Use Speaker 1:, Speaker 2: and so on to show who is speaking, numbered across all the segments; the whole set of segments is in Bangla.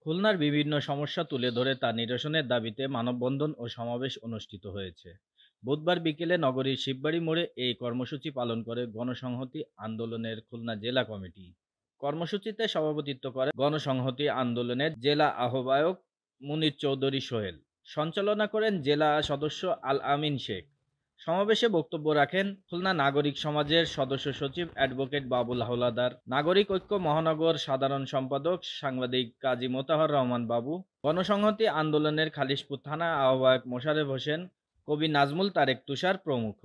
Speaker 1: খুলনার বিভিন্ন সমস্যা তুলে ধরে তা নিরসনের দাবিতে মানববন্ধন ও সমাবেশ অনুষ্ঠিত হয়েছে। বুধবার বিকেলে নগরীর শিববাড়ি মোড়ে এই কর্মসূচি পালন করে গণসংহতি আন্দোলনের খুলনা জেলা কমিটি। কর্মসূচিতে সভাপতিত্ব করেন গণসংহতি আন্দোলনের জেলা আহ্বায়ক মুনির চৌধুরী সোহেল। সঞ্চালনা করেন জেলা সদস্য আল আমিন শেখ। সমাবেশে বক্তব্য রাখেন খুলনা নাগরিক সমাজের সদস্য সচিব অ্যাডভোকেট বাবুল হাওলাদার, নাগরিক ঐক্য মহানগর সাধারণ সম্পাদক সাংবাদিক কাজী মোতাহার রহমান বাবু, গণসংহতি আন্দোলনের খালিশপুর থানা আহ্বায়ক মোশারেফ হোসেন, কবি নাজমুল তারেক তুষার প্রমুখ।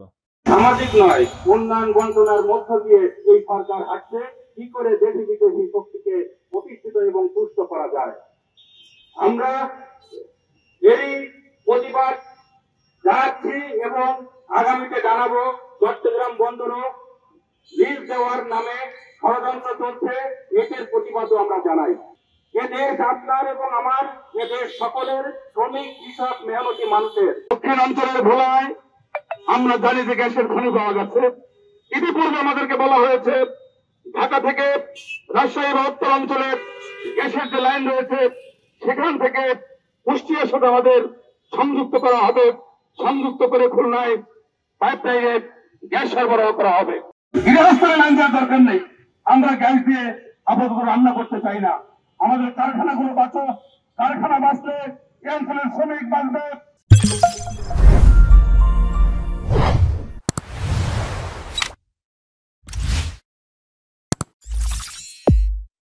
Speaker 2: সামাজিক নয়, উন্নয়ন বঞ্চনার মধ্য দিয়ে এই সরকার আসছে, কি করে দেশি বিদেশি শক্তিকে প্রতিষ্ঠিত এবং তুষ্ট করা যায়। আমরা এই প্রতিবাদ জানাচ্ছি এবং আগামীতে জানাবো। চট্টগ্রাম বন্দরও লিজ দেওয়ার নামে ষড়যন্ত্র চলছে, এটির প্রতিবাদও আমরা জানাই। এদেশ আপনার এবং আমার, এদেশ সকলের, শ্রমিক, কৃষক, মেহনতি মানুষের। দক্ষিণ অঞ্চলের ভোলায় আমরা জানি যে গ্যাসের খনি পাওয়া যাচ্ছে। ইতিপূর্বে আমাদেরকে বলা হয়েছে ঢাকা থেকে রাজশাহী বা উত্তর অঞ্চলের গ্যাসের যে লাইন রয়েছে সেখান থেকে কুষ্টিয়ার সাথে আমাদের সংযুক্ত করা হবে, সংযুক্ত করে খুলনায় পাইপলাইনে গ্যাস সরবরাহ করা হবে। গৃহস্থলে লাইন দেওয়ার দরকার নেই, আমরা গ্যাস দিয়ে আপাতত রান্না করতে চাই না। আমাদের কারখানাগুলো বাঁচো, কারখানা বাঁচলে